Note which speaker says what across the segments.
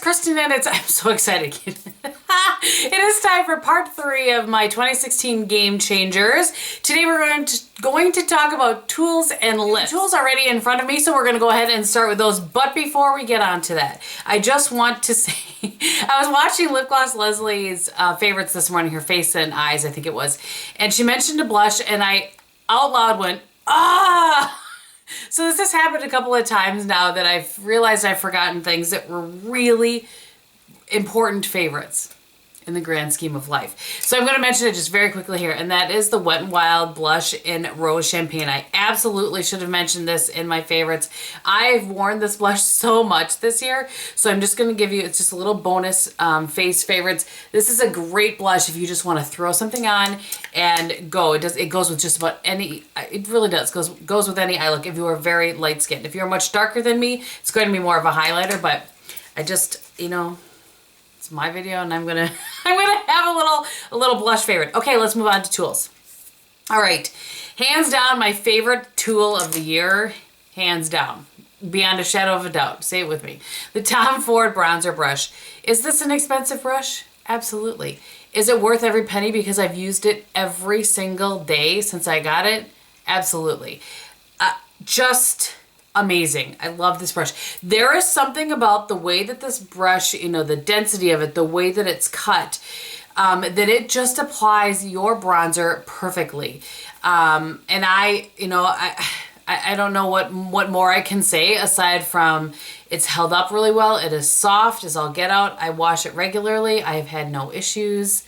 Speaker 1: Kristin and I'm so excited. It is time for part 3 of my 2016 Game Changers. Today we're going to talk about tools and lips. Tools already in front of me, so we're going to go ahead and start with those. But before we get on to that, I just want to say, I was watching Lip Gloss Leslie's favorites this morning, her face and eyes, I think it was. And she mentioned a blush, and I out loud went, ah! So this has happened a couple of times now that I've realized I've forgotten things that were really important favorites in the grand scheme of life. So I'm going to mention it just very quickly here, and that is the Wet n Wild blush in Rouge Champagne. I absolutely should have mentioned this in my favorites. I've worn this blush so much this year, so I'm just going to give you, it's just a little bonus face favorites. This is a great blush if you just want to throw something on and go. It goes with just about any, it really does, goes with any eye look if you are very light skinned. If you're much darker than me, it's going to be more of a highlighter, but I just, you know, it's my video, and I'm gonna have a little blush favorite. Okay, let's move on to tools. All right, hands down, my favorite tool of the year, hands down, beyond a shadow of a doubt. Say it with me. The Tom Ford bronzer brush. Is this an expensive brush? Absolutely. Is it worth every penny because I've used it every single day since I got it? Absolutely. Just amazing. I love this brush. There is something about the way that this brush, you know, the density of it, the way that it's cut, that it just applies your bronzer perfectly. And I don't know what more I can say aside from it's held up really well. It is soft as all get out. I wash it regularly. I have had no issues.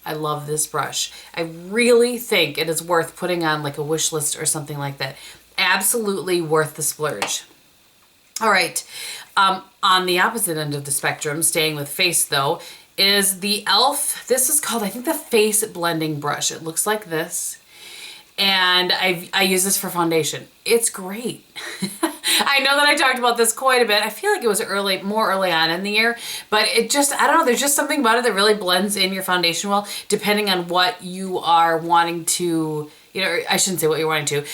Speaker 1: I love this brush. I really think it is worth putting on like a wish list or something like that. Absolutely worth the splurge. All right, on the opposite end of the spectrum, staying with face though, is the e.l.f. This is called, I think, the Face Blending Brush. It looks like this, and I use this for foundation. It's great. I know that I talked about this quite a bit. I feel like it was more early on in the year, but it just, I don't know, there's just something about it that really blends in your foundation well, depending on what you are wanting to, you know, I shouldn't say what you're wanting to.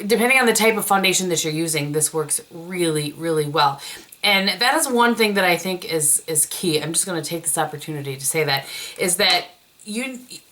Speaker 1: Depending on the type of foundation that you're using, this works really, really well. And that is one thing that I think is key. I'm just going to take this opportunity to say that, is that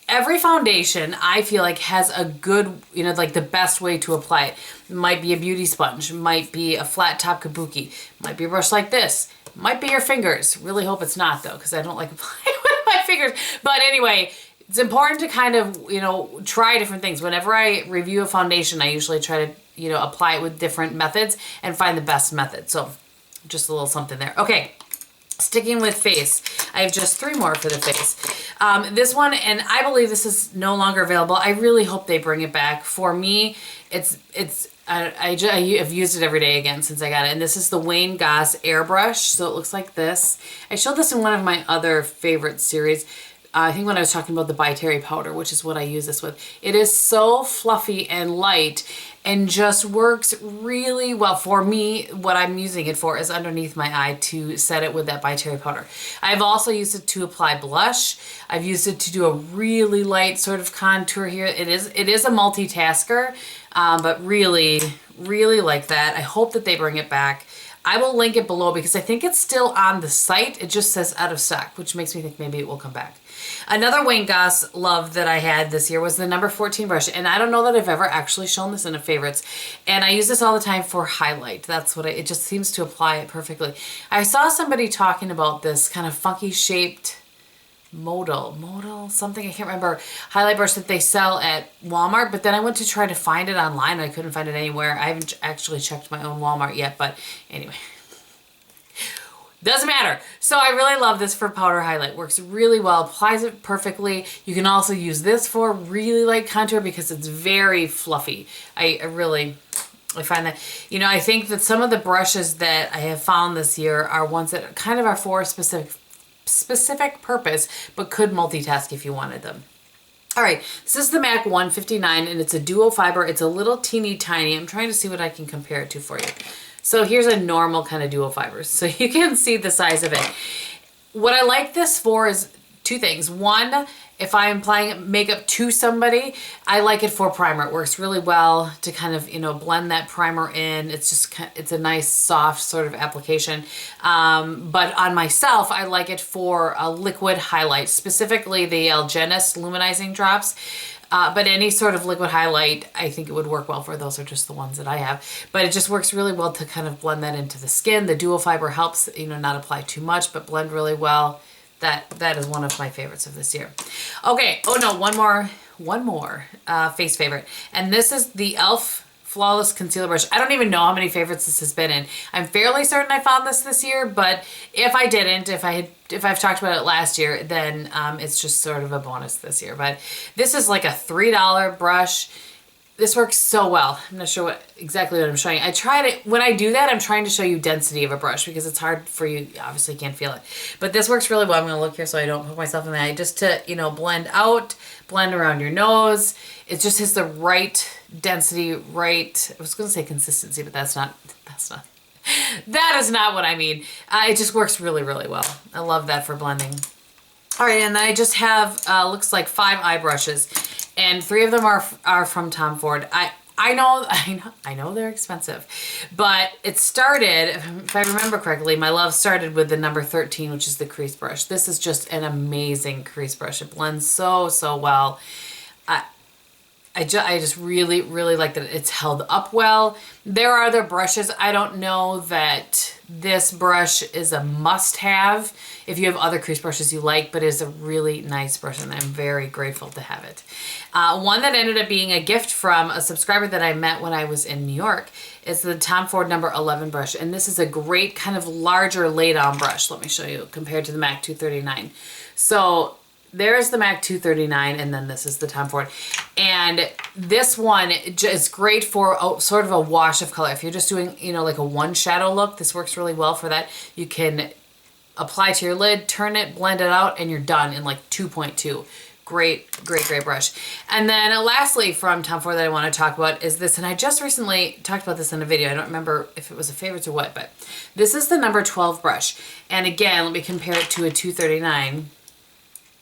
Speaker 1: every foundation, I feel like, has a good, you know, like the best way to apply it. It might be a beauty sponge, might be a flat top kabuki, might be a brush like this, might be your fingers. Really hope it's not though, because I don't like applying with my fingers. But anyway, it's important to kind of, you know, try different things. Whenever I review a foundation, I usually try to, you know, apply it with different methods and find the best method. So just a little something there. Okay, sticking with face, I have just 3 more for the face. This one, and I believe this is no longer available. I really hope they bring it back. For me, I have used it every day again since I got it. And this is the Wayne Goss Airbrush. So it looks like this. I showed this in one of my other favorite series. I think when I was talking about the By Terry powder, which is what I use this with. It is so fluffy and light and just works really well. For me, what I'm using it for is underneath my eye to set it with that By Terry powder. I've also used it to apply blush. I've used it to do a really light sort of contour here. It is a multitasker, but really, really like that. I hope that they bring it back. I will link it below because I think it's still on the site. It just says out of stock, which makes me think maybe it will come back. Another Wayne Goss love that I had this year was the number 14 brush. And I don't know that I've ever actually shown this in a favorites. And I use this all the time for highlight. That's what it just seems to apply it perfectly. I saw somebody talking about this kind of funky shaped modal, something, I can't remember, highlight brush that they sell at Walmart, but then I went to try to find it online. I couldn't find it anywhere. I haven't actually checked my own Walmart yet, but anyway. Doesn't matter. So I really love this for powder highlight. Works really well, applies it perfectly. You can also use this for really light contour because it's very fluffy. I find that, you know, I think that some of the brushes that I have found this year are ones that kind of are for a specific purpose, but could multitask if you wanted them. All right, this is the MAC 159 and it's a duo fiber. It's a little teeny tiny. I'm trying to see what I can compare it to for you. So here's a normal kind of duo fibers. So you can see the size of it. What I like this for is 2 things. One, if I'm applying makeup to somebody, I like it for primer. It works really well to kind of, you know, blend that primer in. It's just, it's a nice soft sort of application. But on myself, I like it for a liquid highlight, specifically the Algenist luminizing drops. But any sort of liquid highlight, I think it would work well for. Those are just the ones that I have. But it just works really well to kind of blend that into the skin. The dual fiber helps, you know, not apply too much, but blend really well. That is one of my favorites of this year. Okay, oh no, one more face favorite. And this is the e.l.f. Flawless Concealer Brush. I don't even know how many favorites this has been in. I'm fairly certain I found this year, but if I didn't, if I've talked about it last year, then it's just sort of a bonus this year. But this is like a $3 brush. This works so well. I'm not sure exactly what I'm showing. I tried it, when I do that, I'm trying to show you density of a brush because it's hard for you, obviously you can't feel it. But this works really well. I'm gonna look here so I don't put myself in the eye, just to, you know, blend out, blend around your nose. It just has the right density, right, I was gonna say consistency, but that is not what I mean. It just works really, really well. I love that for blending. All right, and then I just have, looks like 5 eye brushes, and 3 of them are from Tom Ford. I know they're expensive, but it started, if I remember correctly, my love started with the number 13, which is the crease brush. This is just an amazing crease brush. It blends so, so well. I just really, really like that it's held up well. There are other brushes. I don't know that this brush is a must-have if you have other crease brushes you like, but it's a really nice brush and I'm very grateful to have it. One that ended up being a gift from a subscriber that I met when I was in New York is the Tom Ford number 11 brush. And this is a great kind of larger laid-on brush. Let me show you compared to the MAC 239. So there's the MAC 239, and then this is the Tom Ford. And this one is great for sort of a wash of color. If you're just doing, you know, like a one shadow look, this works really well for that. You can apply to your lid, turn it, blend it out, and you're done in like 2.2. Great, great, great brush. And then lastly from Tom Ford that I want to talk about is this, and I just recently talked about this in a video. I don't remember if it was a favorites or what, but this is the number 12 brush. And again, let me compare it to a 239.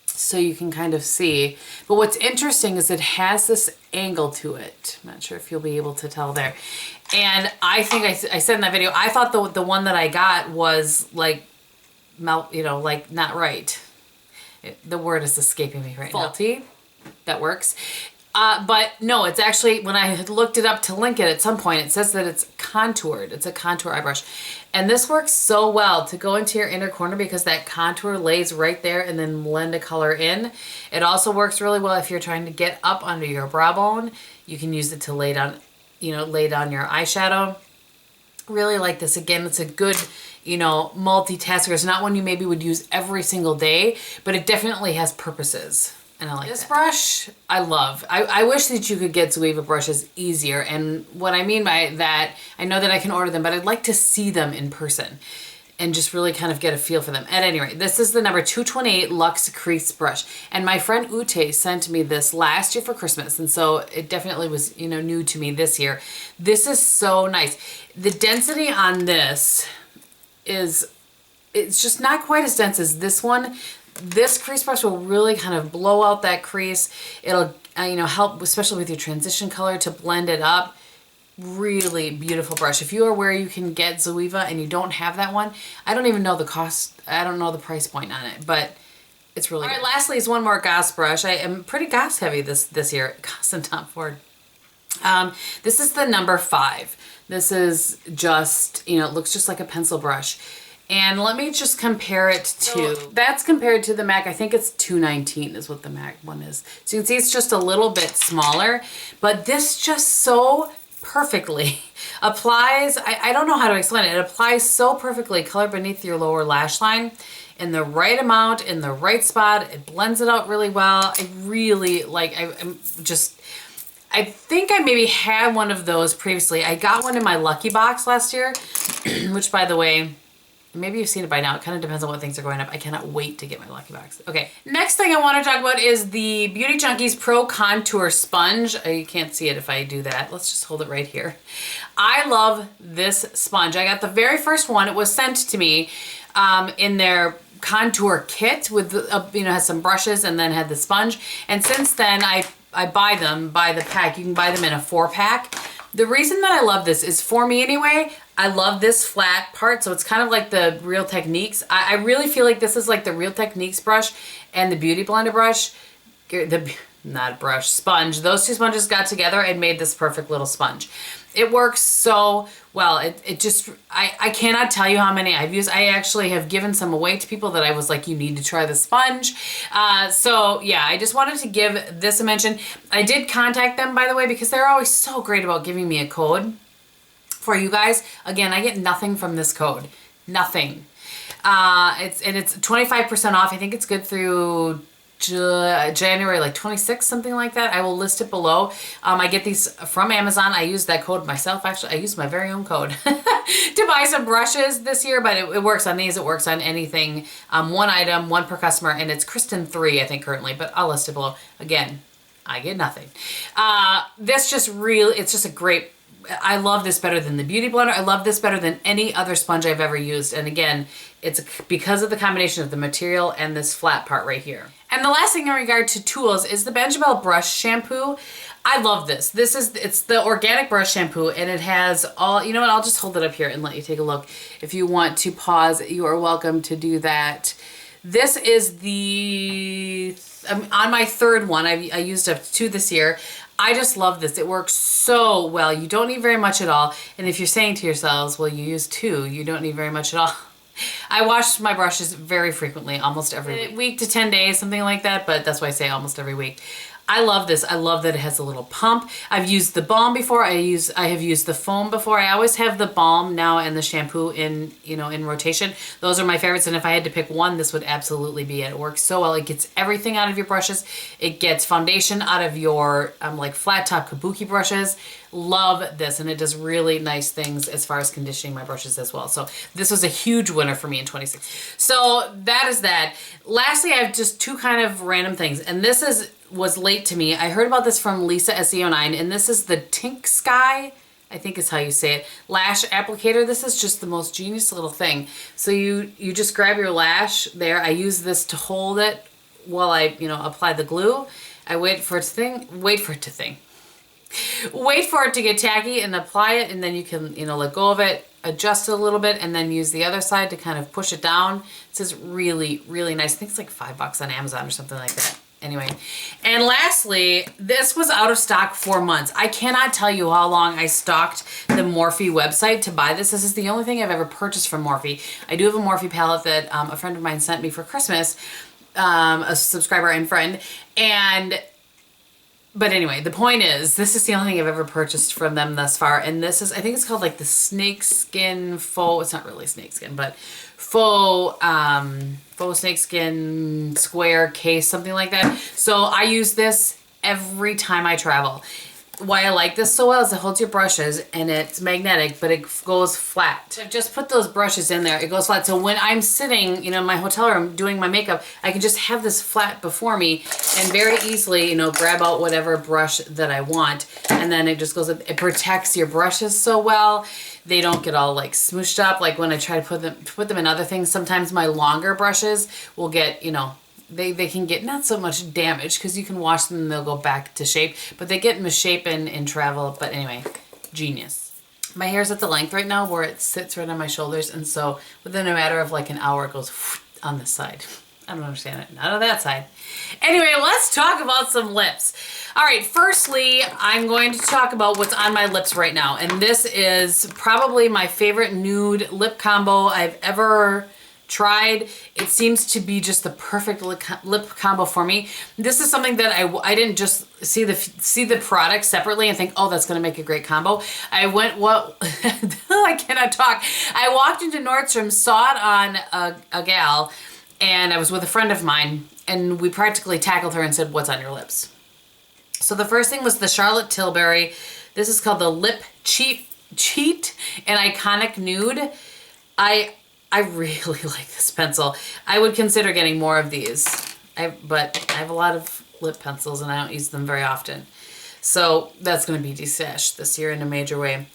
Speaker 1: So you can kind of see. But what's interesting is it has this angle to it. I'm not sure if you'll be able to tell there. And I think I said in that video, I thought the one that I got was like, you know, like not right. The word is escaping me right now. Faulty. That works. But no, it's actually, when I had looked it up to link it at some point, it says that it's contoured. It's a contour eye brush. And this works so well to go into your inner corner because that contour lays right there and then blend a color in. It also works really well if you're trying to get up under your brow bone. You can use it to lay down, you know, lay down your eyeshadow. Really like this. Again, it's a good, you know, multitasker. It's not one you maybe would use every single day, but it definitely has purposes. And I like this brush. I love. I wish that you could get Zoeva brushes easier. And what I mean by that, I know that I can order them, but I'd like to see them in person and just really kind of get a feel for them. At any rate, this is the number 228 Luxe Crease Brush. And my friend Ute sent me this last year for Christmas. And so it definitely was, you know, new to me this year. This is so nice. The density on this is, it's just not quite as dense as this one. This crease brush will really kind of blow out that crease. It'll, you know, help, especially with your transition color, to blend it up. Really beautiful brush. If you are where you can get Zoeva and you don't have that one, I don't even know the cost. I don't know the price point on it, but it's really good. All right, lastly is one more Goss brush. I am pretty Goss heavy this year. Goss and Tom Ford. This is the number 5. This is just, you know, it looks just like a pencil brush. And let me just compare it to, that's compared to the MAC, I think it's 219 is what the MAC one is. So you can see it's just a little bit smaller, but this just so perfectly applies, I don't know how to explain it. It applies so perfectly color beneath your lower lash line in the right amount, in the right spot. It blends it out really well. I really like, I think I maybe had one of those previously. I got one in my Lucky Box last year, which by the way, maybe you've seen it by now. It kind of depends on what things are going up. I cannot wait to get my Lucky Box. Okay, next thing I want to talk about is the Beauty Junkies Pro Contour Sponge. You can't see it if I do that. Let's just hold it right here. I love this sponge. I got the very first one. It was sent to me in their contour kit with, you know, has some brushes and then had the sponge. And since then, I buy them by the pack. You can buy them in a 4-pack. The reason that I love this is, for me anyway, I love this flat part. So it's kind of like the Real Techniques. I really feel like this is like the Real Techniques brush and the Beauty Blender brush. Not brush, sponge. Those two sponges got together and made this perfect little sponge. It works so well. It just, I cannot tell you how many I've used. I actually have given some away to people that I was like, you need to try the sponge. So yeah, I just wanted to give this a mention. I did contact them, by the way, because they're always so great about giving me a code for you guys. Again, I get nothing from this code. Nothing. It's 25% off. I think it's good through January like 26th, something like that. I will list it below. I get these from Amazon. I use that code myself. Actually, I use my very own code to buy some brushes this year, but it works on these. It works on anything. One item, one per customer, and it's Kristin 3, I think, currently, but I'll list it below. Again, I get nothing. This just really, it's just a great, I love this better than the Beauty Blender. I love this better than any other sponge I've ever used. And again, it's because of the combination of the material and this flat part right here. And the last thing in regard to tools is the Benjabel brush shampoo. I love this. It's the organic brush shampoo, and it has all, you know what, I'll just hold it up here and let you take a look. If you want to pause, you are welcome to do that. This is on my third one. I used up 2 this year. I just love this. It works so well. You don't need very much at all. And if you're saying to yourselves, well, you use 2, you don't need very much at all. I wash my brushes very frequently, almost every week to 10 days, something like that. But that's why I say almost every week. I love this. I love that it has a little pump. I've used the balm before. I have used the foam before. I always have the balm now and the shampoo in rotation. Those are my favorites. And if I had to pick one, this would absolutely be it. It works so well. It gets everything out of your brushes. It gets foundation out of your like flat top kabuki brushes. Love this, and it does really nice things as far as conditioning my brushes as well. So this was a huge winner for me in 2016. So that is that. Lastly, I have just 2 kind of random things, and this was late to me. I heard about this from Lisa SEO9, and this is the Tink Sky, I think is how you say it, lash applicator. This is just the most genius little thing. So you just grab your lash there. I use this to hold it while I apply the glue. I wait for it to get tacky and apply it, and then you can let go of it, adjust it a little bit, and then use the other side to kind of push it down. This is really, really nice. I think it's like $5 on Amazon or something like that. Anyway, and lastly, this was out of stock for months. I cannot tell you how long I stalked the Morphe website to buy this. This is the only thing I've ever purchased from Morphe. I do have a Morphe palette that a friend of mine sent me for Christmas, a subscriber and friend, but anyway, the point is, this is the only thing I've ever purchased from them thus far, and this is, I think it's called like the snakeskin faux, it's not really snakeskin, but faux snakeskin square case, something like that. So I use this every time I travel. Why I like this so well is it holds your brushes, and it's magnetic, but it goes flat. So I've just put those brushes in there, it goes flat. So when I'm sitting, in my hotel room doing my makeup, I can just have this flat before me and very easily, grab out whatever brush that I want. And then it just goes, it protects your brushes so well. They don't get all like smooshed up. Like when I try to put them in other things, sometimes my longer brushes will get, they can get not so much damage because you can wash them and they'll go back to shape, but they get misshapen in travel. But anyway, genius. My hair's at the length right now where it sits right on my shoulders, and so within a matter of like an hour it goes on this side. I don't understand it. Not on that side. Anyway, let's talk about some lips. All right, firstly, I'm going to talk about what's on my lips right now, and this is probably my favorite nude lip combo I've ever tried. It seems to be just the perfect lip combo for me. This is something that I didn't just see the product separately and think, oh, that's gonna make a great combo. I went, I cannot talk. I walked into Nordstrom, saw it on a gal, and I was with a friend of mine, and we practically tackled her and said, what's on your lips? So the first thing was the Charlotte Tilbury. This is called the Lip Cheat and Iconic Nude. I really like this pencil. I would consider getting more of these, but I have a lot of lip pencils and I don't use them very often. So that's going to be destashed this year in a major way.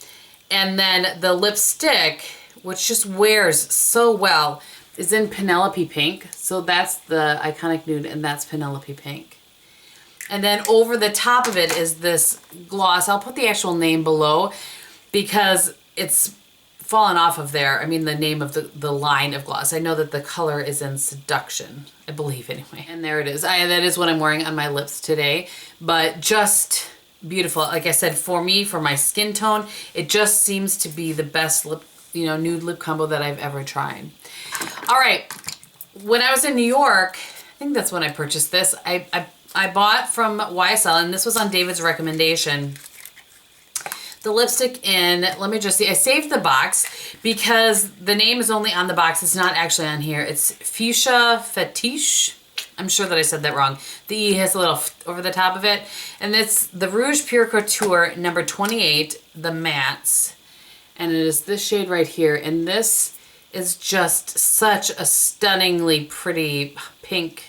Speaker 1: And then the lipstick, which just wears so well. is in Penelope Pink. So that's the Iconic Nude, and that's Penelope Pink. And then over the top of it is this gloss. I'll put the actual name below because it's fallen off of there. I mean, the name of the line of gloss. I know that the color is in Seduction, I believe anyway. And there it is. That is what I'm wearing on my lips today, but just beautiful. Like I said, for me, for my skin tone, it just seems to be the best lip, nude lip combo that I've ever tried. All right. When I was in New York, I think that's when I purchased this. I bought from YSL, and this was on David's recommendation, the lipstick in, let me just see, I saved the box because the name is only on the box. It's not actually on here. It's Fuscia Fetiche. I'm sure that I said that wrong. The E has a little over the top of it. And it's the Rouge Pure Couture number 28, the mattes. And it is this shade right here. And this is just such a stunningly pretty pink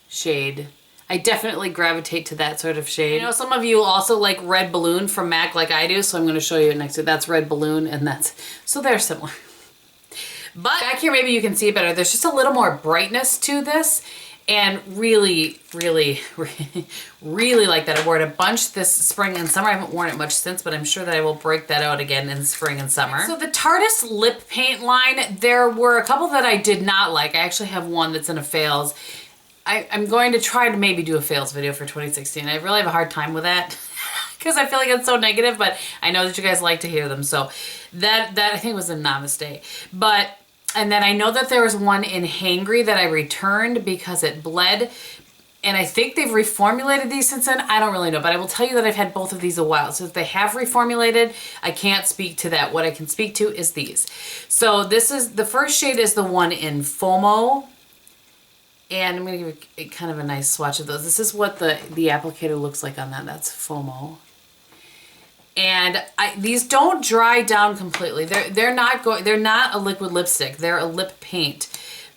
Speaker 1: shade. I definitely gravitate to that sort of shade. I know some of you also like Red Balloon from MAC like I do, so I'm going to show you next to it. That's Red Balloon, and so they're similar. But back here, maybe you can see it better. There's just a little more brightness to this, and really, really, really like that. I wore it a bunch this spring and summer. I haven't worn it much since, but I'm sure that I will break that out again in spring and summer. So the Tarteist lip paint line, there were a couple that I did not like. I actually have one that's in a fails. I'm going to try to maybe do a fails video for 2016. I really have a hard time with that because I feel like it's so negative, but I know that you guys like to hear them. So that I think was a namaste. And then I know that there was one in Hangry that I returned because it bled. And I think they've reformulated these since then. I don't really know, but I will tell you that I've had both of these a while. So if they have reformulated, I can't speak to that. What I can speak to is these. So this is, the first shade is the one in FOMO. And I'm going to give it kind of a nice swatch of those. This is what the applicator looks like on that. That's FOMO. And these don't dry down completely. They're not a liquid lipstick. They're a lip paint.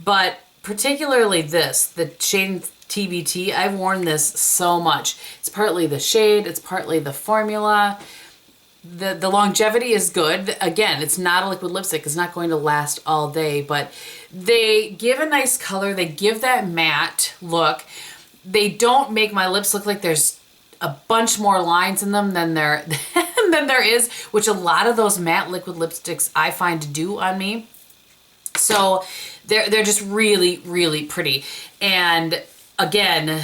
Speaker 1: But particularly this, the shade TBT, I've worn this so much. It's partly the shade, it's partly the formula. The longevity is good. Again, it's not a liquid lipstick. It's not going to last all day, but they give a nice color. They give that matte look. They don't make my lips look like there's a bunch more lines in them than there is, which a lot of those matte liquid lipsticks I find do on me. So they're just really, really pretty. And again,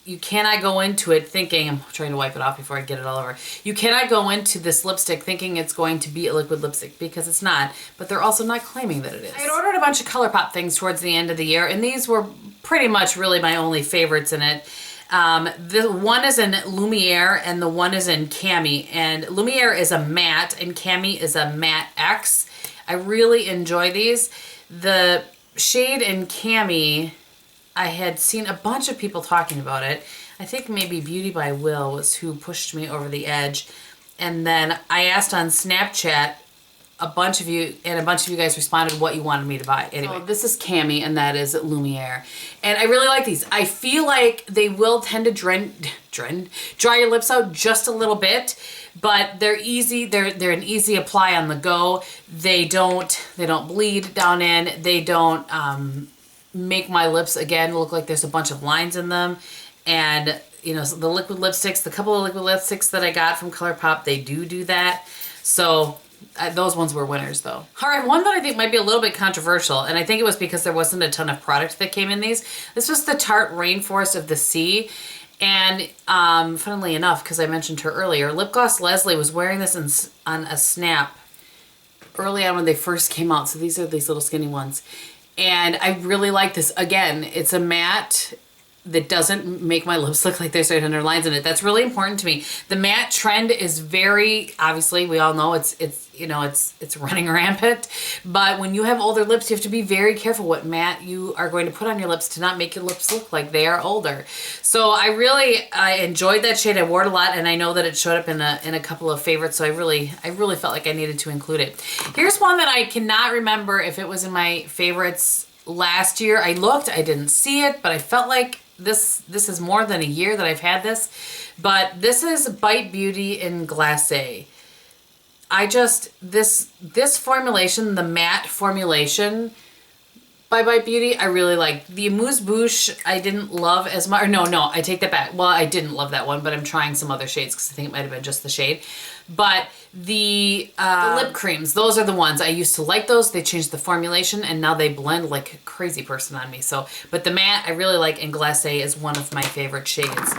Speaker 1: you cannot go into it thinking, I'm trying to wipe it off before I get it all over. You cannot go into this lipstick thinking it's going to be a liquid lipstick because it's not, but they're also not claiming that it is. I had ordered a bunch of ColourPop things towards the end of the year, and these were pretty much really my only favorites in it. The one is in Lumiere and the one is in Cami, and Lumiere is a matte and Cami is a matte X. I really enjoy these. The shade in Cami, I had seen a bunch of people talking about it. I think maybe Beauty by Will was who pushed me over the edge. And then I asked on Snapchat, a bunch of you guys responded what you wanted me to buy. Anyway, so this is Cami and that is Lumiere. And I really like these. I feel like they will tend to dry your lips out just a little bit, but they're easy. They're an easy apply on the go. They don't bleed down in. They don't make my lips again look like there's a bunch of lines in them. And the liquid lipsticks, the couple of liquid lipsticks that I got from ColourPop, they do that. So those ones were winners though. All right, one that I think might be a little bit controversial, and I think it was because there wasn't a ton of product that came in these. This was the Tarte Rainforest of the Sea. And funnily enough, because I mentioned her earlier, Lip Gloss Leslie was wearing this on a snap early on when they first came out. So these are these little skinny ones. And I really like this. Again, it's a matte that doesn't make my lips look like there's 800 lines in it. That's really important to me. The matte trend is very, obviously, we all know it's running rampant. But when you have older lips, you have to be very careful what matte you are going to put on your lips to not make your lips look like they are older. So I enjoyed that shade. I wore it a lot, and I know that it showed up in a couple of favorites. So I really felt like I needed to include it. Here's one that I cannot remember if it was in my favorites last year. I looked, I didn't see it, but I felt like this is more than a year that I've had this. But this is Bite Beauty in Glacé. This formulation, the matte formulation, by Bite Beauty, I really like. The Amuse Bouche, I didn't love as much. No, I take that back. Well, I didn't love that one, but I'm trying some other shades because I think it might have been just the shade. But the lip creams, those are the ones. I used to like those. They changed the formulation and now they blend like a crazy person on me. So, but the matte I really like, and Glacé is one of my favorite shades.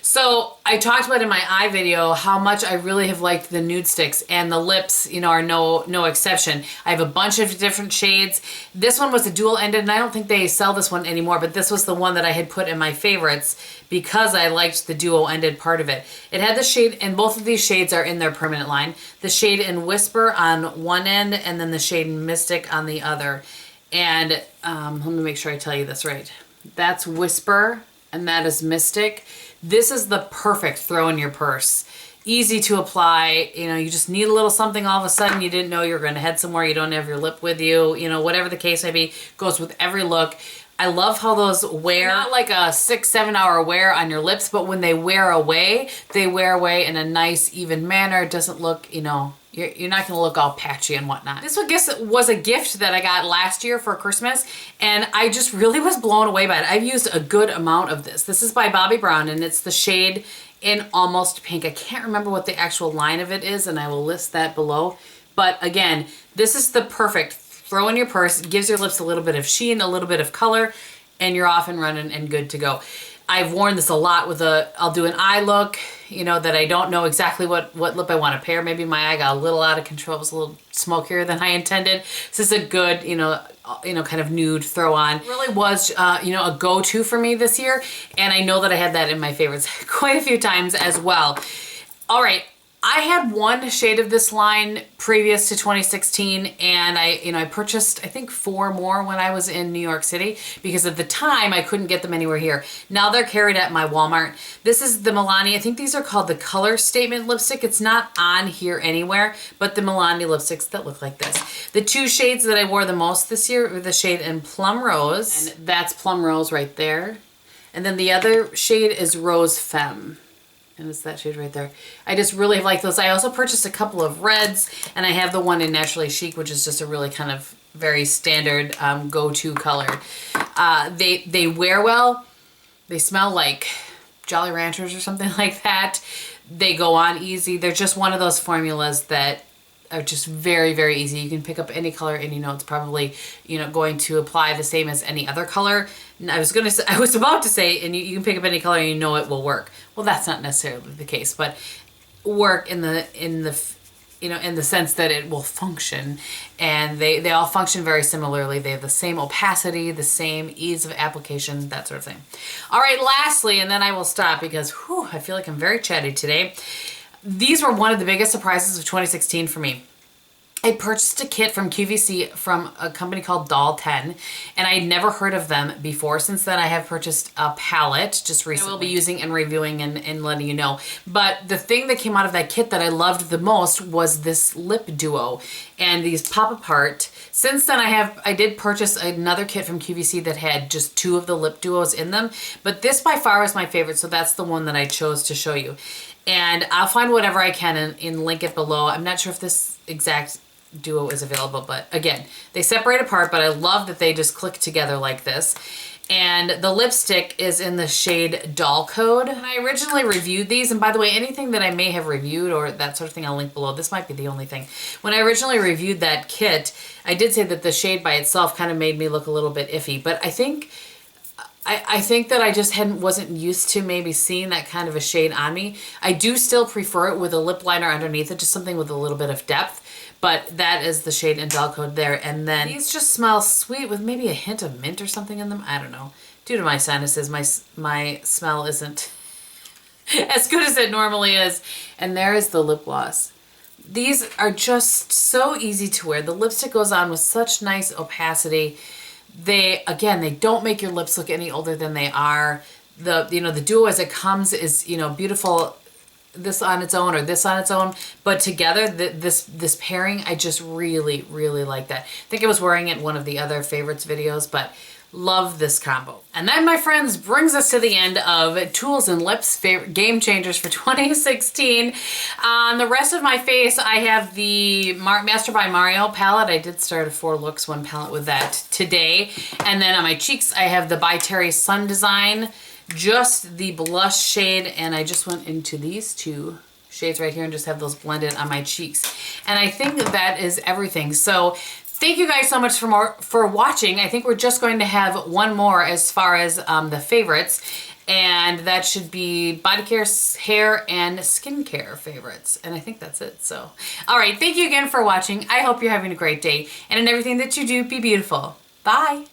Speaker 1: So I talked about in my eye video how much I really have liked the nude sticks, and the lips, you know, are no exception. I have a bunch of different shades. This one was a dual ended, and I don't think they sell this one anymore, but this was the one that I had put in my favorites because I liked the duo ended part of it. It had the shade, and both of these shades are in their permanent line. The shade in Whisper on one end, and then the shade in Mystic on the other. And let me make sure I tell you this right. That's Whisper, and that is Mystic. This is the perfect throw in your purse. Easy to apply, you know, you just need a little something all of a sudden, you didn't know you were going to head somewhere, you don't have your lip with you, you know, whatever the case may be, goes with every look. I love how those wear, not like a 6-7 hour wear on your lips, but when they wear away in a nice, even manner. It doesn't look, you know, you're not going to look all patchy and whatnot. This was a gift that I got last year for Christmas, and I just really was blown away by it. I've used a good amount of this. This is by Bobbi Brown, and it's the shade in Almost Pink. I can't remember what the actual line of it is, and I will list that below. But again, this is the perfect throw in your purse. It gives your lips a little bit of sheen, a little bit of color, and you're off and running and good to go. I've worn this a lot with I'll do an eye look, you know, that I don't know exactly what lip I want to pair. Maybe my eye got a little out of control. It was a little smokier than I intended. This is a good, you know, kind of nude throw on. It really was, you know, a go-to for me this year. And I know that I had that in my favorites quite a few times as well. All right. I had one shade of this line previous to 2016, and I purchased, I think, 4 more when I was in New York City, because at the time I couldn't get them anywhere here. Now they're carried at my Walmart. This is the Milani, I think these are called the Color Statement lipstick. It's not on here anywhere, but the Milani lipsticks that look like this. The 2 shades that I wore the most this year were the shade in Plum Rose, and that's Plum Rose right there. And then the other shade is Rose Femme. And it's that shade right there. I just really like those. I also purchased a couple of reds, and I have the one in Naturally Chic, which is just a really kind of very standard go-to color. They wear well. They smell like Jolly Ranchers or something like that. They go on easy. They're just one of those formulas that are just very, very easy. You can pick up any color, and you know it's probably, you know, going to apply the same as any other color. And I was about to say, and you can pick up any color and you know it will work. Well, that's not necessarily the case, but work in the you know, in the sense that it will function, and they all function very similarly. They have the same opacity, the same ease of application, that sort of thing. All right, lastly, and then I will stop because I feel like I'm very chatty today. These were one of the biggest surprises of 2016 for me. I purchased a kit from QVC from a company called Doll 10, and I had never heard of them before. Since then, I have purchased a palette just recently. I will be using and reviewing and letting you know. But the thing that came out of that kit that I loved the most was this lip duo, and these pop apart. Since then, I did purchase another kit from QVC that had just 2 of the lip duos in them, but this by far is my favorite, so that's the one that I chose to show you. And I'll find whatever I can and link it below. I'm not sure if this exact duo is available, but again, they separate apart, but I love that they just click together like this. And the lipstick is in the shade Doll Code. And I originally reviewed these, and by the way, anything that I may have reviewed or that sort of thing, I'll link below. This might be the only thing. When I originally reviewed that kit, I did say that the shade by itself kind of made me look a little bit iffy, but I think that I just wasn't used to maybe seeing that kind of a shade on me. I do still prefer it with a lip liner underneath it, just something with a little bit of depth. But that is the shade in Doll Code there. And then these just smell sweet with maybe a hint of mint or something in them. I don't know. Due to my sinuses, my smell isn't as good as it normally is. And there is the lip gloss. These are just so easy to wear. The lipstick goes on with such nice opacity. They don't make your lips look any older than they are. The duo as it comes is, beautiful, this on its own or this on its own, but together this pairing, I just really, really like that. I think I was wearing it in one of the other favorites videos, but Love this combo. And that, my friends, brings us to the end of Tools and Lips favorite game changers for 2016. On the rest of my face, I have the Master by Mario palette. I did start a 4 Looks 1 palette with that today. And then on my cheeks, I have the by Terry Sun Design, just the blush shade, and I just went into these 2 shades right here and just have those blended on my cheeks. And I think that is everything. So thank you guys so much for watching. I think we're just going to have one more as far as the favorites, and that should be body care, hair, and skincare favorites. And I think that's it. So, all right, thank you again for watching. I hope you're having a great day, and in everything that you do, be beautiful. Bye.